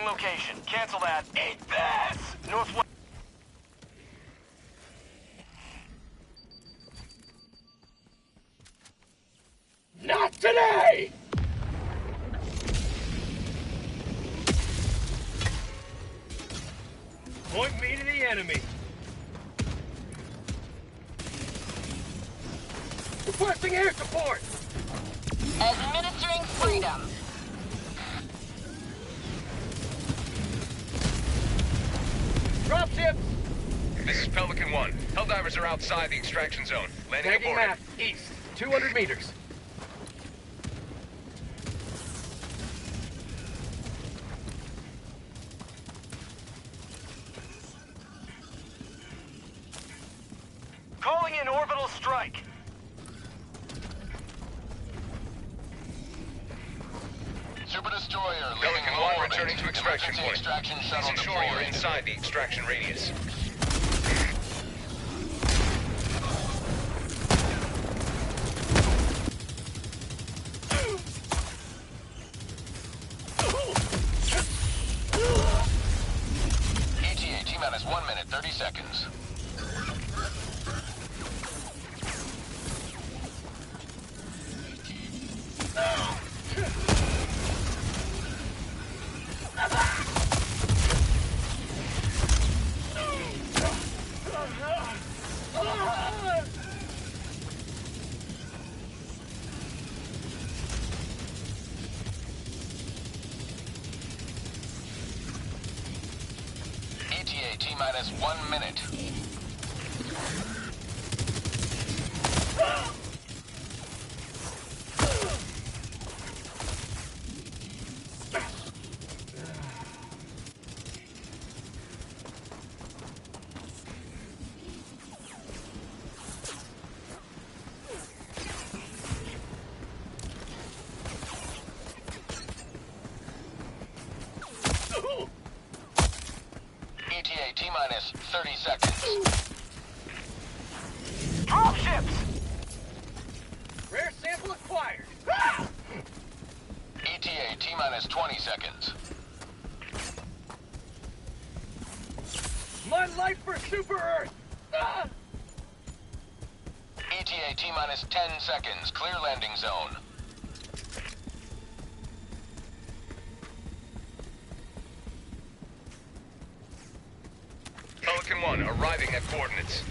location. Cancel that. Eat this! Northwest. Not today! Point me to the enemy. Requesting air support! Administering freedom. Dropships! This is Pelican 1. Halodivers are outside the extraction zone. Landing Tagging aborted. map, east, 200 meters. Calling in orbital strike. Super Destroyer, leaving Pelican low 1 orbit. returning to extraction Emergency point. extraction Please shuttle ensure you're deployed. inside the extraction radius. ETA T-minus 1 minute, 30 seconds. ETA T-minus 1 minute. ETA T-minus 30 seconds. Dropships! Rare sample acquired. ETA T-minus 20 seconds. My life for Super Earth! ETA T-minus 10 seconds. Clear landing zone. Pelican 1 arriving at coordinates.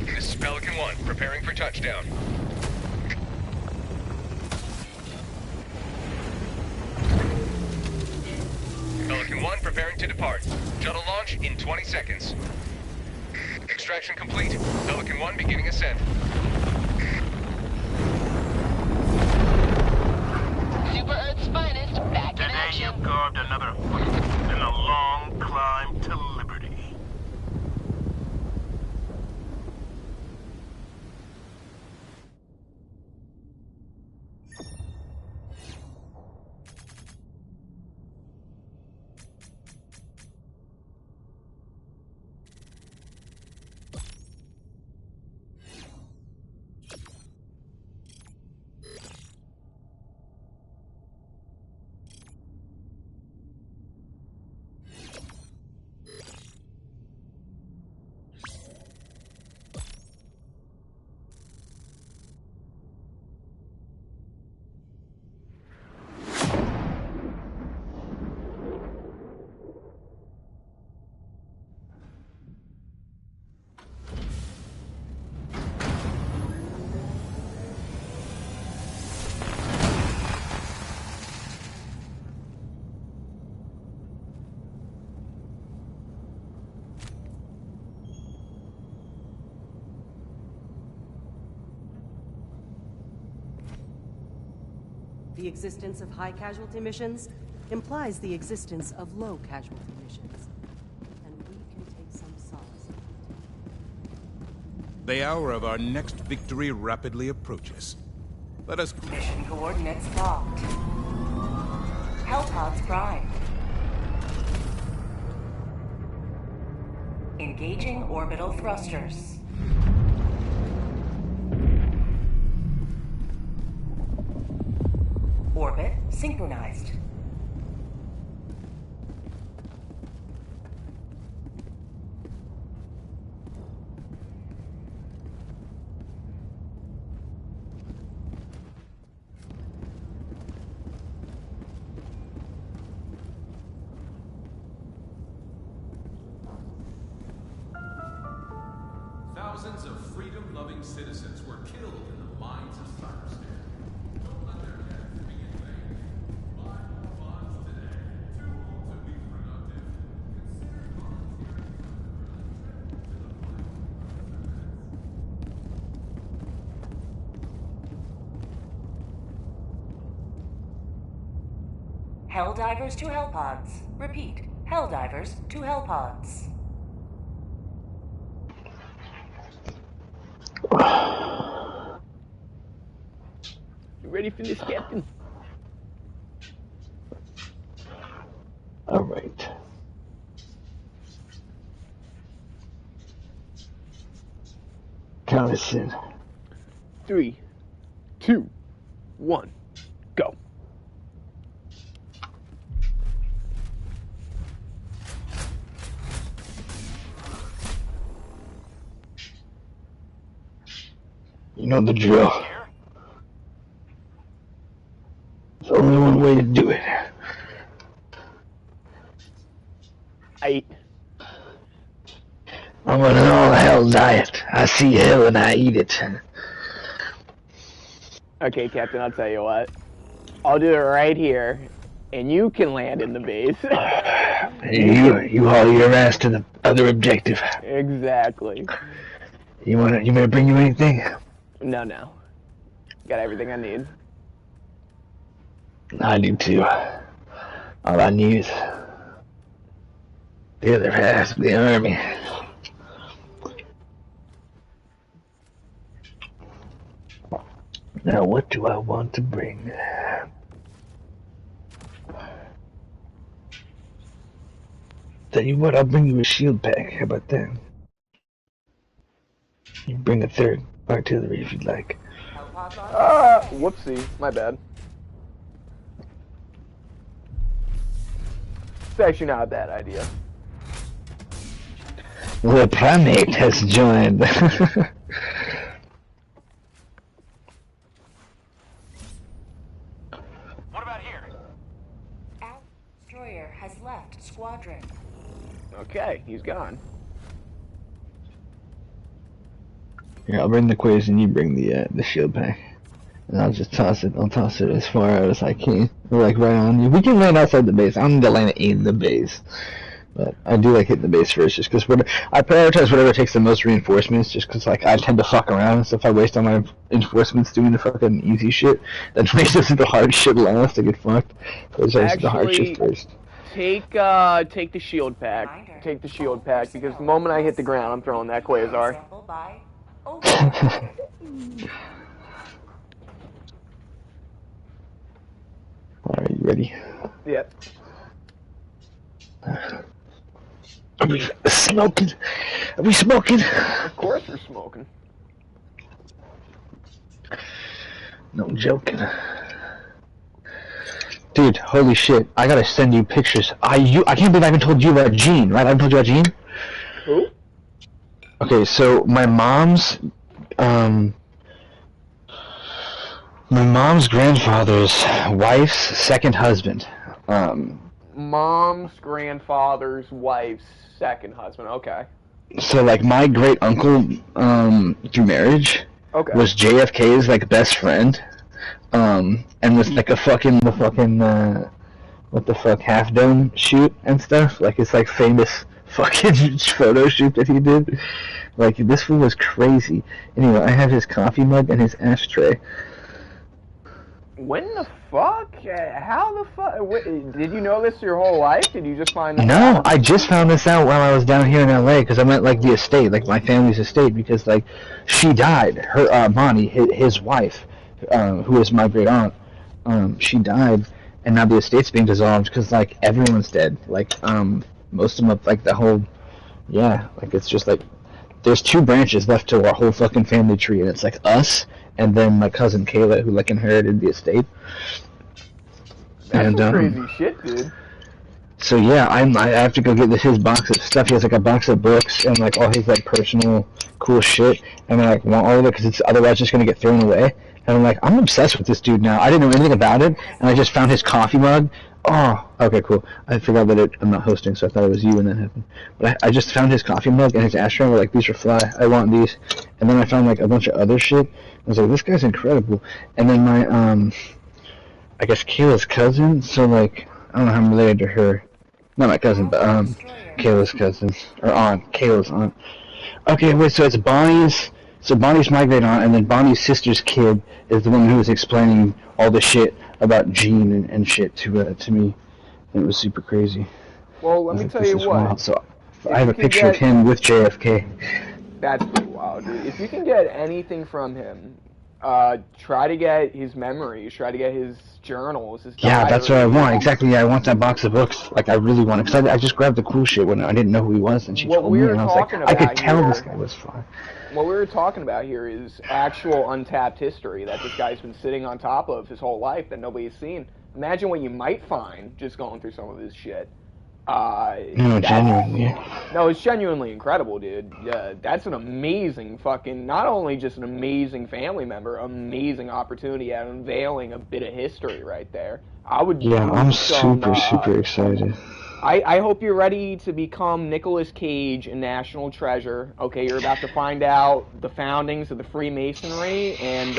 This is Pelican 1 preparing for touchdown. Pelican 1 preparing to depart. Shuttle launch in 20 seconds. Extraction complete. Pelican 1 beginning ascent. Super Earth's finest back in Today action. you carved another foot in a long climb to liberty. The existence of high casualty missions implies the existence of low casualty missions. And we can take some solace in it. The hour of our next victory rapidly approaches. Let us... Mission coordinates locked. Hellpods prime. Engaging orbital thrusters. Orbit synchronized. Thousands of freedom-loving citizens were killed in the mines of Cyberscan. Don't let their deaths be in vain. Buy more bonds today. Too old to be productive. Consider volunteering for an early trip to the Halodivers to Hellpods. Repeat. Halodivers to Hellpods. You ready for this, Captain? All right. Count us in. 3, 2, 1, go. You know the drill. There's only one way to do it. I'm on an all-hell diet. I see hell and I eat it. Okay, Captain, I'll tell you what. I'll do it right here, and you can land in the base. You haul your ass to the other objective. Exactly. You want me to bring you anything? No. Got everything I need. I do too. All I need is the other half of the army. Now what do I want to bring? Tell you what, I'll bring you a shield pack. How about that? You can bring a third artillery if you'd like. Whoopsie. My bad. It's actually not a bad idea. The primate has joined. What about here? Our destroyer has left squadron. Okay, he's gone. Here, I'll bring the quiz and you bring the shield pack. And I'll just toss it. I'll toss it as far out as I can. Like right on you. We can land outside the base. I don't need to land in the base. But I do like hitting the base first just because I prioritize whatever takes the most reinforcements just because like I tend to fuck around. So if I waste all my reinforcements doing the fucking easy shit, then makes us the hard shit last to get fucked. So I the hard shit first. Take the shield pack. Take the shield pack because the moment I hit the ground, I'm throwing that quasar. Sample by Are you ready? Yep. Are we smoking? Are we smoking? Of course we're smoking. No joking. Dude, holy shit. I gotta send you pictures. I can't believe I haven't told you about Gene, right? I haven't told you about Gene? Who? Okay, so my mom's grandfather's wife's second husband. Mom's grandfather's wife's second husband. Okay. So like my great uncle through marriage was JFK's like best friend. And was like the fucking Half Dome shoot and stuff. Like it's like famous fucking photo shoot that he did. Like this fool was crazy. Anyway, I have his coffee mug and his ashtray. When the fuck? How the fuck? Did you know this your whole life? Did you just find this No, out? I just found this out while I was down here in LA because I meant like the estate, like my family's estate, because like she died. Her Bonnie, his wife, who is my great aunt, she died, and now the estate's being dissolved because like everyone's dead. Like most of them, like the whole, yeah, like it's just like there's two branches left to our whole fucking family tree, and it's like us and then my cousin Kayla, who like inherited the estate. That's And some crazy shit, dude. so yeah, I have to go get his box of stuff. He has like a box of books and like all his like personal cool shit, and I like want all of it because it's otherwise just gonna get thrown away. And I'm like, I'm obsessed with this dude now. I didn't know anything about it, and I just found his coffee mug. Oh, okay, cool. I forgot that I'm not hosting, so I thought it was you when that happened. But I just found his coffee mug and his ashtray. And we're like, these are fly. I want these. And then I found like a bunch of other shit. I was like, this guy's incredible. And then my I guess Kayla's cousin. So like, I don't know how I'm related to her. Not my cousin, but Kayla's cousin or aunt. Kayla's aunt. Okay, wait. So it's Bonnie's. So Bonnie's my great aunt, and then Bonnie's sister's kid is the one who was explaining all the shit about Gene and shit to me. And it was super crazy. Well, let me tell you what. Wild. So I have a picture of him with JFK. That's pretty wild, dude. If you can get anything from him, try to get his memories, try to get his journals, his yeah, that's what I want. Exactly, yeah, I want that box of books. Like, I really want it. Because I just grabbed the cool shit when I didn't know who he was, and she told me, and I was like, I could tell this guy was fun. What we were talking about here is actual untapped history that this guy's been sitting on top of his whole life that nobody's seen. Imagine what you might find just going through some of this shit. No, genuinely. No, it's genuinely incredible, dude. That's an amazing fucking, not only just an amazing family member, amazing opportunity at unveiling a bit of history right there. I'm super excited. I hope you're ready to become Nicolas Cage in National Treasure. Okay, you're about to find out the foundings of the Freemasonry and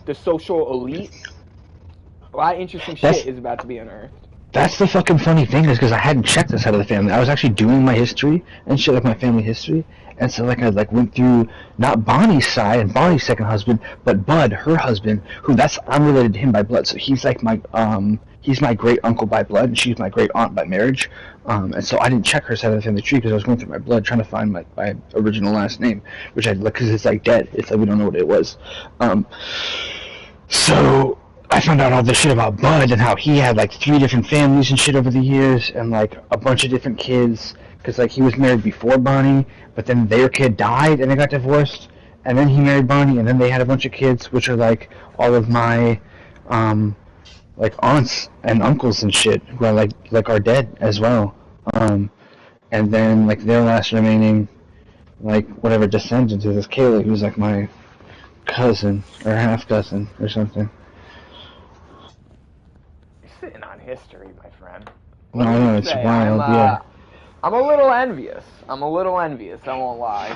the social elite. A lot of interesting shit is about to be unearthed. That's the fucking funny thing is because I hadn't checked this side of the family. I was actually doing my history and shit, like my family history. And so like I like went through not Bonnie's side and Bonnie's second husband, but Bud, her husband, who I'm related to him by blood. So he's like my he's my great uncle by blood, and she's my great aunt by marriage. And so I didn't check her side of the family tree because I was going through my blood trying to find my original last name, which I because it's like dead. It's like we don't know what it was. So I found out all this shit about Bud and how he had like 3 different families and shit over the years, and like a bunch of different kids. Because like he was married before Bonnie, but then their kid died and they got divorced, and then he married Bonnie, and then they had a bunch of kids, which are like all of my like aunts and uncles and shit who are like are dead as well. And then like their last remaining like whatever descendant is Kayla, who's like my cousin or half cousin or something. You're sitting on history, my friend. No, I know, it's wild, yeah. I'm a little envious. I won't lie.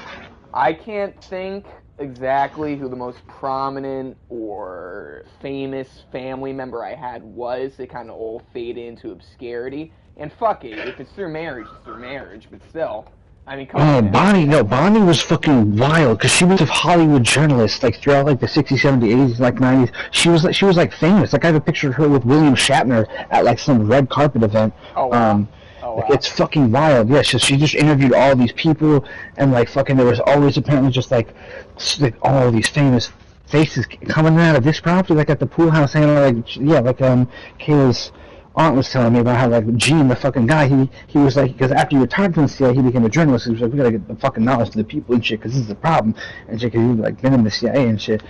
I can't think exactly who the most prominent or famous family member I had was. They kind of all fade into obscurity. And fuck it, if it's through marriage, it's through marriage. But still, I mean, come on. Bonnie was fucking wild because she was a Hollywood journalist like throughout like the 60s, 70s, 80s, like 90s. She was like famous. Like I have a picture of her with William Shatner at like some red carpet event. Oh, wow. Like, it's fucking wild. Yeah, so she just interviewed all these people, and like fucking there was always apparently just like all these famous faces coming out of this property, like at the pool house, hanging out, like Kayla's aunt was telling me about how like Gene, the fucking guy, he was like, because after he retired from the CIA, he became a journalist. He was like, we gotta get the fucking knowledge to the people and shit, because this is the problem and shit, because he'd like been in the CIA and shit.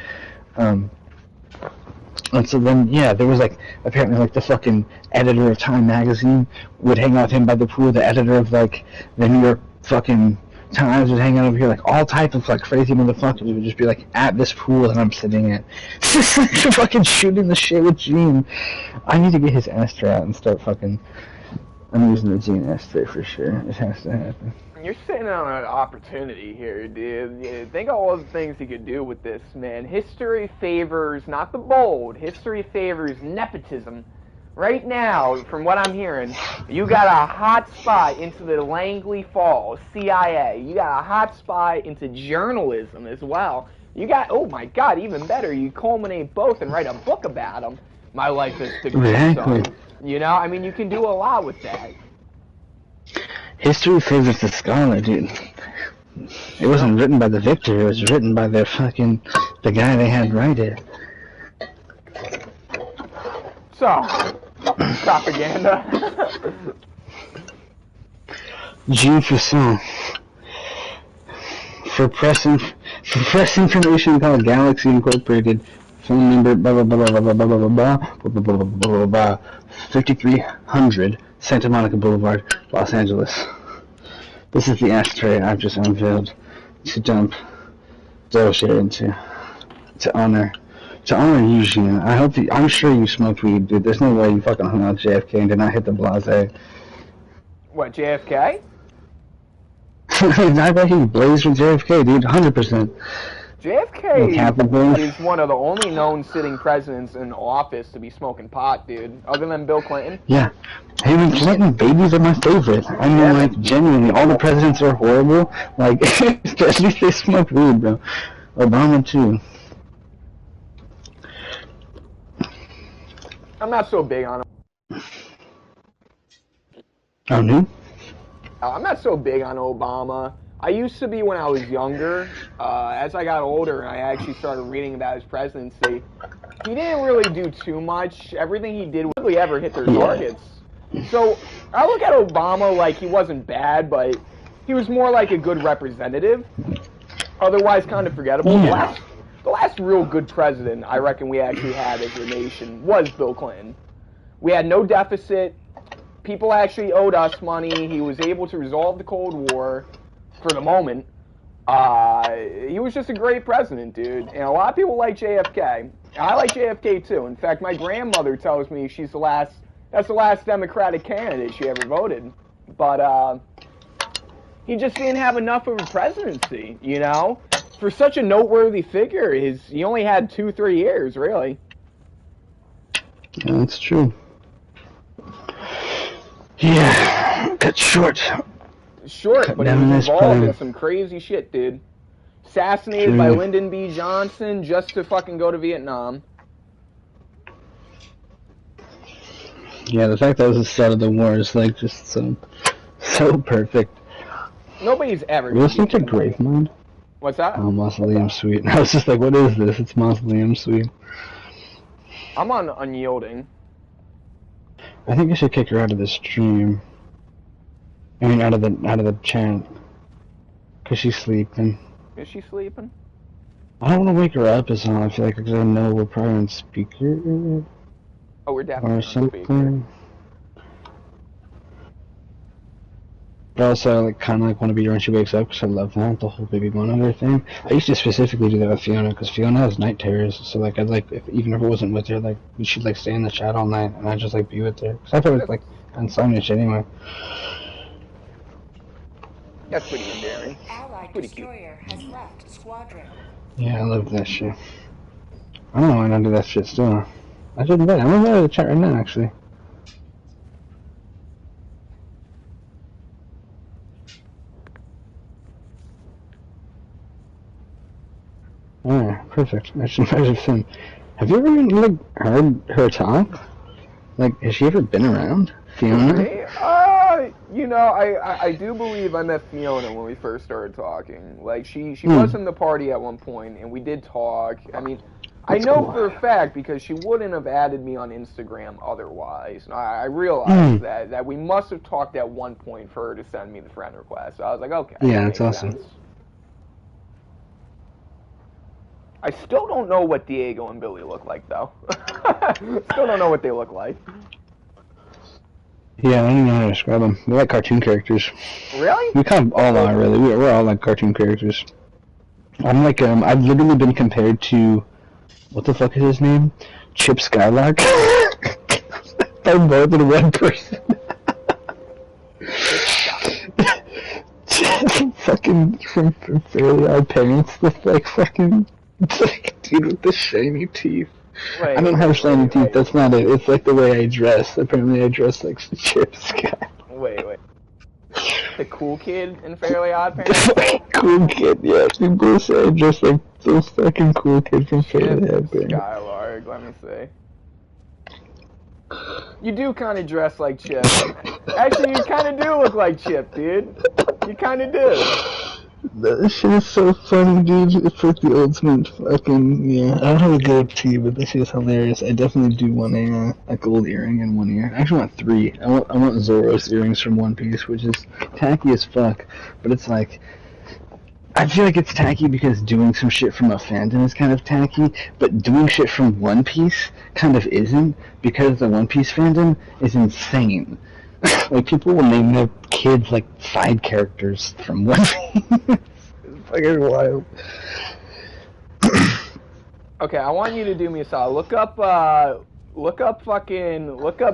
And so then, yeah, there was like apparently like the fucking editor of Time magazine would hang out with him by the pool. The editor of like the New York fucking Times would hang out over here. Like all types of like crazy motherfuckers would just be like at this pool that I'm sitting at, just like fucking shooting the shit with Gene. I need to get his ashtray out and start fucking. I'm using the Gene ashtray for sure. It has to happen. You're sitting on an opportunity here, dude. Think of all the things you could do with this, man. History favors, not the bold, history favors nepotism. Right now, from what I'm hearing, you got a hot spot into the Langley Falls, CIA. You got a hot spot into journalism as well. You got, oh my God, even better, you culminate both and write a book about them. My life is the Exactly. You know, I mean, you can do a lot with that. History favors the scholar, dude. It wasn't written by the victor, it was written by the guy they had write it. So, propaganda. Gene Fusson. For press information, call Galaxy Incorporated. phone number, blah, blah, blah, blah, blah, blah, blah, blah, blah, blah, blah, blah, blah, blah, blah, 5300 Santa Monica Boulevard, Los Angeles. This is the ashtray I've just unveiled to dump dough shit into, to honor you, Gina. I'm sure you smoked weed, dude. There's no way you fucking hung out with JFK and did not hit the blase. What, JFK? I bet he blazed with JFK, dude, 100%. JFK is one of the only known sitting presidents in office to be smoking pot, dude. Other than Bill Clinton. Yeah. Hey, when Clinton babies are my favorite. I mean, like, genuinely, all the presidents are horrible. Like, at least they smoke weed, bro. Obama, too. I'm not so big on him. Oh, no? I'm not so big on Obama. I used to be when I was younger. As I got older and I actually started reading about his presidency, he didn't really do too much. Everything he did really ever hit their targets. So I look at Obama like he wasn't bad, but he was more like a good representative. Otherwise, kind of forgettable. Yeah. The last real good president I reckon we actually had as a nation was Bill Clinton. We had no deficit. People actually owed us money. He was able to resolve the Cold War for the moment. He was just a great president, dude. And a lot of people like JFK. I like JFK too. In fact, my grandmother tells me that's the last Democratic candidate she ever voted. But he just didn't have enough of a presidency, you know? For such a noteworthy figure, he only had 2-3 years, really. Yeah, that's true. Yeah, cut short. Short, but he was involved in some crazy shit, dude. Assassinated by Lyndon B. Johnson just to fucking go to Vietnam. Yeah, the fact that was the start of the war is like just so perfect. Nobody's ever. Listening to Gravemind? What's that? Oh, Mausoleum Suite. I was just like, what is this? It's Mausoleum Suite. I'm on Unyielding. I think I should kick her out of the stream. I mean, out of the chat. Cause she's sleeping. Is she sleeping? I don't want to wake her up as all. I feel like, because I know we're probably on speaker. Oh, we're definitely or something. On speaker. But also, like, kind of like want to be here when she wakes up, because I love that, the whole baby monitor thing. I used to specifically do that with Fiona, because Fiona has night terrors, so, like, I'd, like, even if it wasn't with her, like, she'd, like, stay in the chat all night, and I'd just, like, be with her. Because I thought it was, like, insomnia shit anyway. That's pretty endearing. Allied Pretty cute. destroyer has left squadron. Yeah, I love that shit. I don't know why I don't do that shit still. I shouldn't bet. I'm gonna go to the chat right now, actually. Alright, perfect. I should have seen. Have you ever, like, heard her talk? Like, has she ever been around? Fiona? You know, I do believe I met Fiona when we first started talking. Like, she was in the party at one point, and we did talk. I mean, I know for a fact because she wouldn't have added me on Instagram otherwise. I realized that we must have talked at one point for her to send me the friend request. So I was like, okay. Yeah, that's awesome. Sense. I still don't know what Diego and Billy look like, though. Still don't know what they look like. Yeah, I don't even know how to describe them. They're like cartoon characters. Really? We kind of all are, really. We're all like cartoon characters. I'm like, I've literally been compared to, what the fuck is his name? Chip Skylark. They're both in one person. Fucking from Fairly Odd Parents, the like fucking dude with the shiny teeth. Wait, I don't have shiny teeth, that's not it. It's like the way I dress. Apparently I dress like Chip Skylark. Wait. The cool kid in Fairly Odd Parents? Cool kid, yeah. People say I dress like those fucking cool kid from Fairly Odd Parents. Skylark, let me see. You do kind of dress like Chip. Actually, you kind of do look like Chip, dude. You kind of do. That shit is so funny, dude. It's like the ultimate fucking, yeah. I don't have a goatee, but this shit is hilarious. I definitely do want a gold earring in one ear. I actually want 3. I want Zoro's earrings from One Piece, which is tacky as fuck. But it's like, I feel like it's tacky because doing some shit from a fandom is kind of tacky, but doing shit from One Piece kind of isn't, because the One Piece fandom is insane. Like, people will name their kids, like, side characters from One Piece. It's fucking wild. Okay, I want you to do me a solid. Look up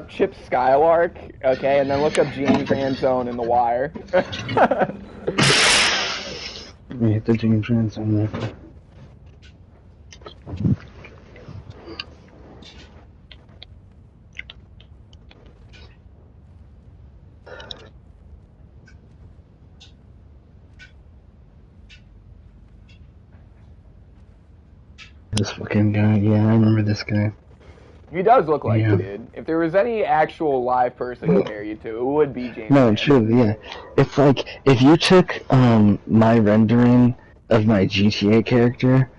Chip Skylark, okay, and then look up James Ransone in The Wire. We hit the James Ransone there. This fucking guy, yeah, I remember this guy. He does look like you did. If there was any actual live person to compare you to, it would be James. No, truly, yeah. It's like, if you took my rendering of my GTA character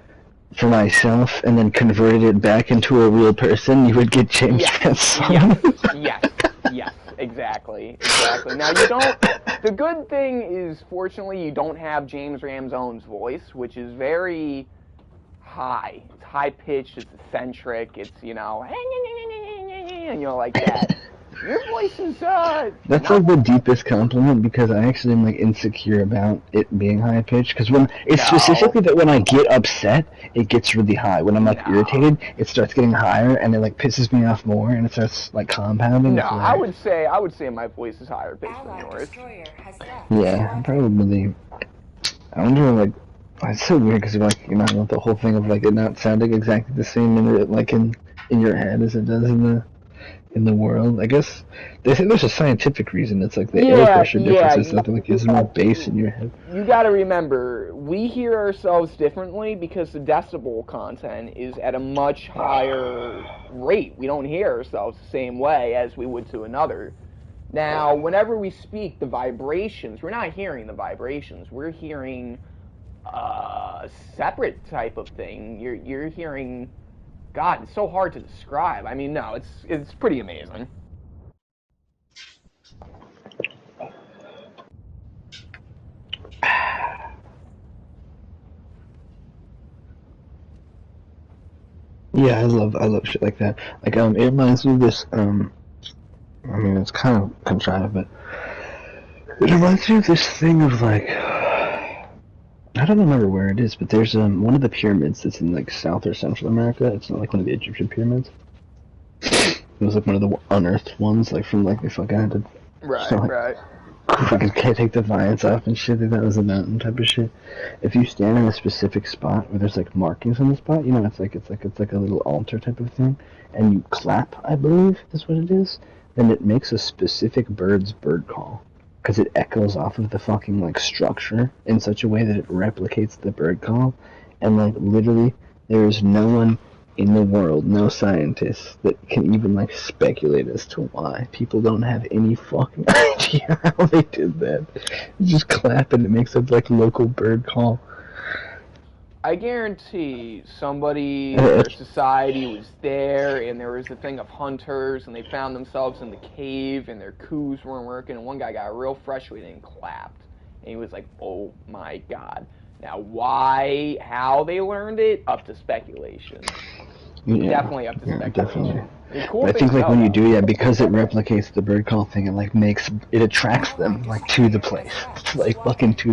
for myself and then converted it back into a real person, you would get James Ransone. Yes, exactly. Now, you don't... The good thing is, fortunately, you don't have James Ramsone's voice, which is very high. It's high-pitched, it's eccentric, it's, you know, and you're like that. Your voice is, That's like the deepest compliment, because I actually am like insecure about it being high pitched. Because when it's specifically that when I get upset, it gets really high. When I'm like irritated, it starts getting higher, and it like pisses me off more, and it starts like compounding. No, I would say my voice is higher pitched than yours. Yeah, probably. I wonder, like, it's so weird because like, you know, the whole thing of like it not sounding exactly the same in your head as it does in the world. I guess they think there's a scientific reason. It's like the air pressure difference is something like there's more bass in your head. You gotta remember, we hear ourselves differently because the decibel content is at a much higher rate. We don't hear ourselves the same way as we would to another. Now, whenever we speak, the vibrations, we're not hearing the vibrations. We're hearing a separate type of thing. You're hearing... God, it's so hard to describe. I mean, no, it's pretty amazing. Yeah, I love shit like that. Like, it reminds me of this, I mean, it's kind of contrived, but it reminds me of this thing of, like, I don't remember where it is, but there's one of the pyramids that's in like South or Central America. It's not like one of the Egyptian pyramids. It was like one of the unearthed ones, like from like they fucking had to, right. Fucking can't take the vines off and shit. That was a mountain type of shit. If you stand in a specific spot where there's like markings on the spot, you know, it's like a little altar type of thing, and you clap, I believe is what it is, then it makes a specific bird's bird call. Because it echoes off of the fucking, like, structure in such a way that it replicates the bird call. And, like, literally, there is no one in the world, no scientist, that can even, like, speculate as to why. People don't have any fucking idea how they did that. You just clap and it makes a, like, local bird call. I guarantee somebody or society was there, and there was a thing of hunters, and they found themselves in the cave, and their coups weren't working, and one guy got real frustrated and clapped. And he was like, oh my god. Now, how they learned it, up to speculation. Yeah, definitely up to speculation. Cool, I think, like, when you do, because it replicates the bird call thing, it, like, it attracts them, like, to the place. Like, fucking to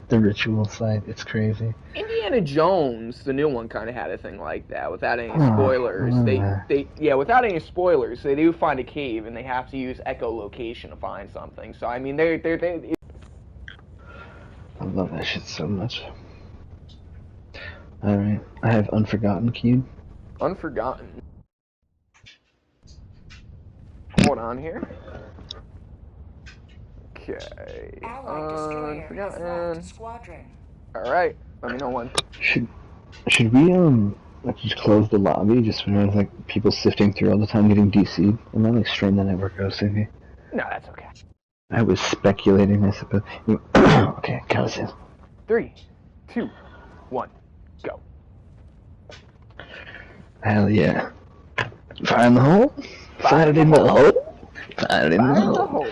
the ritual site. It's crazy. Indiana Jones, the new one, kind of had a thing like that, without any spoilers. Without any spoilers, they do find a cave, and they have to use echolocation to find something. So, I mean, I love that shit so much. Alright, I have Unforgotten queued. Unforgotten. Hold on here. Okay. Unforgotten. Alright, let me know when. Should we, like, just close the lobby just when there's, like, people sifting through all the time getting DC'd? And not, like, strain the network out, Cindy. No, that's okay. I was speculating, I suppose. Okay, count us in. 3, 2, 1, go. Hell yeah. Fire in the hole? Fire it in the hole? Fire it in the hole.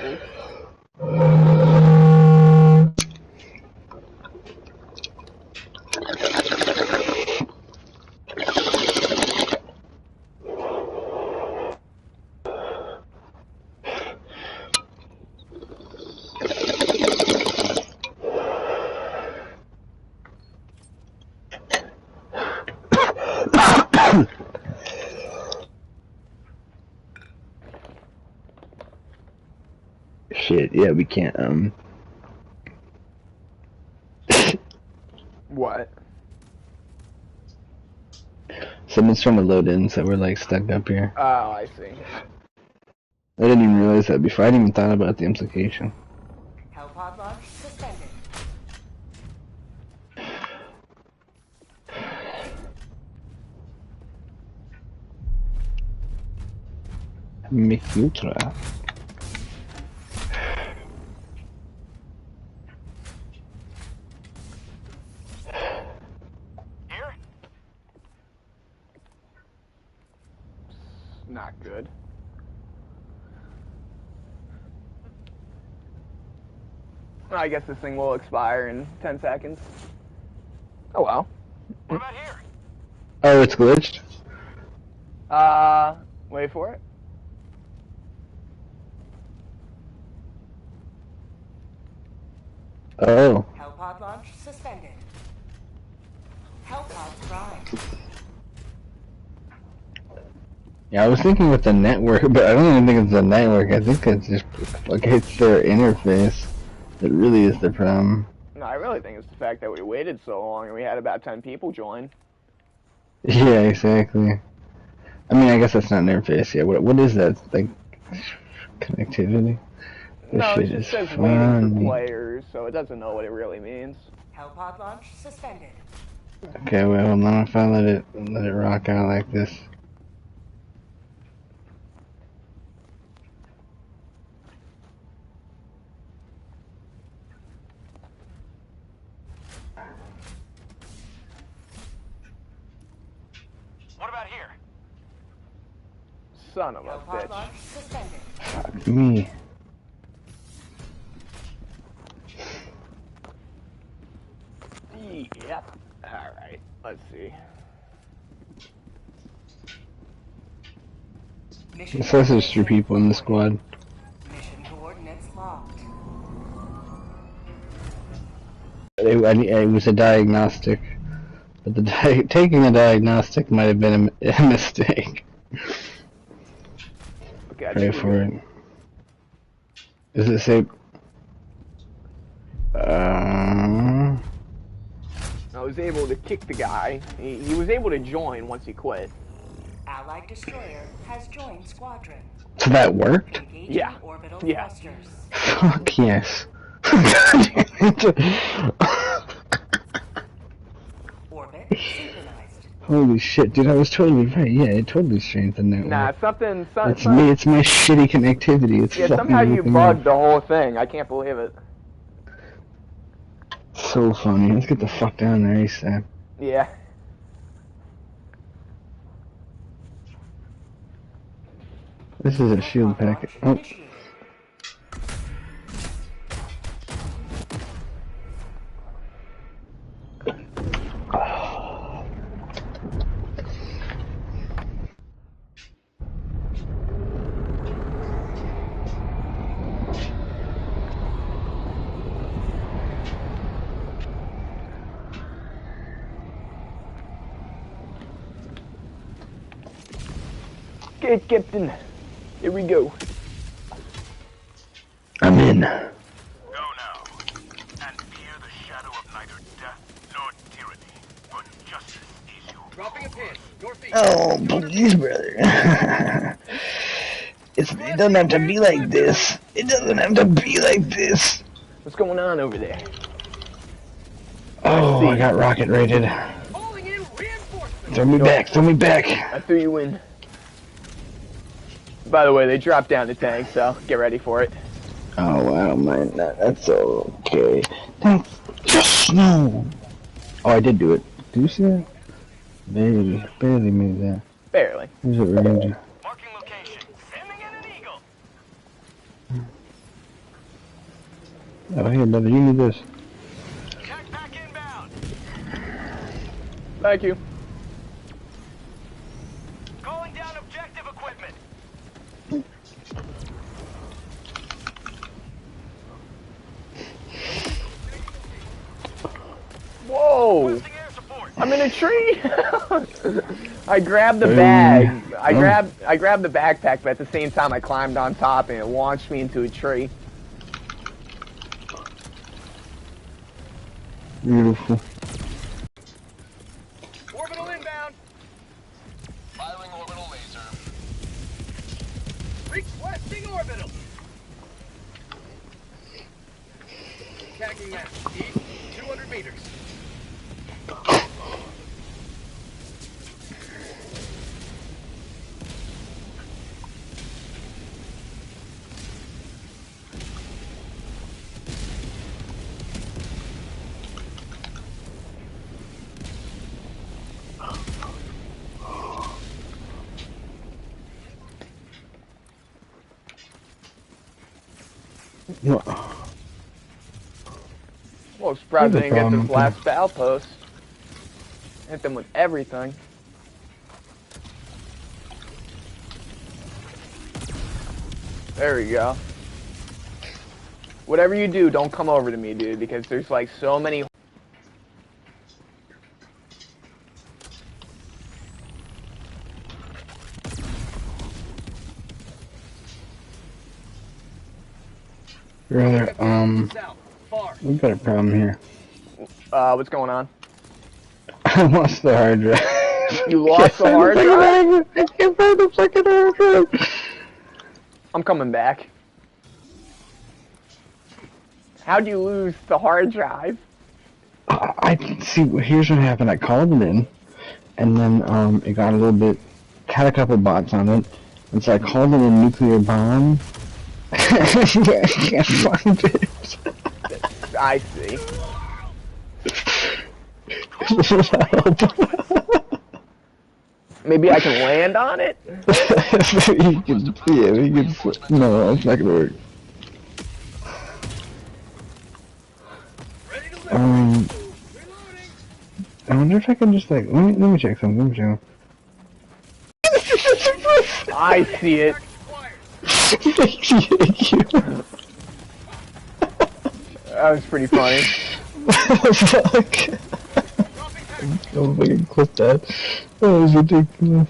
yeah, we can't, What? someone's trying to load in, so we're like stuck up here. Oh, I see. I didn't even realize that before. I hadn't even thought about the implication. Hellpod launch suspended. Mikultra. Here? Not good. Well, I guess this thing will expire in 10 seconds. Oh well. What about here? Oh, it's glitched? Wait for it. Oh. Hellpod launch suspended. Hellpod prime. Yeah, I was thinking with the network, but I don't even think it's the network. I think it's just, like, it's their interface that really is the problem. No, I really think it's the fact that we waited so long and we had about 10 people join. Yeah, exactly. I mean, I guess that's not an interface. Yeah, what is that? Like, connectivity? This No, it shit just is says waiting for funny. players, so it doesn't know what it really means. Hellpod launch suspended. Okay, well, hold on. If I let it rock out like this. What about here? Son of a Hellpod bitch. launch suspended. Fuck me. Yep. Alright, let's see. Mission It says there's 3 people in the squad. Mission coordinates locked. It was a diagnostic. But taking the diagnostic might have been a mistake. Okay, I Pray think for we're it. good. Does it say... I was able to kick the guy. He was able to join once he quit. Allied destroyer has joined squadron. So that worked? Engaging Yeah. orbital Yeah. thrusters. Fuck yes. Orbit synchronized. Holy shit, dude, I was totally right. Yeah, it totally strengthened that Nah, one. something... It's me, it's my shitty connectivity. It's Yeah, fucking somehow you everything bugged up. the whole thing. I can't believe it. So funny. Let's get the fuck down there ASAP. Yeah. This is a shield packet. Oh, Initiated. Okay, Captain. Here we go. I'm in. Go now. And fear the shadow of neither death nor tyranny. For justice is your Dropping a pin. Northeast. Oh, please, brother. It doesn't have to be like this. It doesn't have to be like this. What's going on over there? Oh, I got rocket rated. Calling in reinforcements. Throw me back, throw me back. I threw you in. By the way, they dropped down the tank, so get ready for it. Oh, I don't mind that. That's okay. That's just no. Oh, I did do it. Did you see that? Barely made that. Barely. Here's what we're gonna do. marking location. Sending in an eagle. Oh, here, brother, you need this. Check back inbound. Thank you. Calling down objective equipment. Whoa! Boosting air support. I'm in a tree. I grabbed the bag. I grabbed the backpack, but at the same time I climbed on top and it launched me into a tree. Beautiful. Orbital inbound. Firing orbital laser. Requesting orbital. Attacking map. East, 200 meters. What? Well, surprised There's they a didn't get problem this with last bow post. Hit them with everything. There we go. Whatever you do, don't come over to me, dude, because there's like so many. Brother, South, far. we've got a problem here. What's going on? I lost the hard drive. You lost the hard drive? I can't find the fucking hard drive. I'm coming back. How'd you lose the hard drive? I see. Here's what happened. I called it in, and then it got a little bit. Had a couple bots on it, and so I called it a nuclear bomb. I can't find it. I see. Maybe I can land on it? You can, yeah, you can. No, it's not gonna work. I wonder if I can just like let me check something. Let me check. I see it. That was pretty funny. Fuck. Don't fucking clip that. That was ridiculous.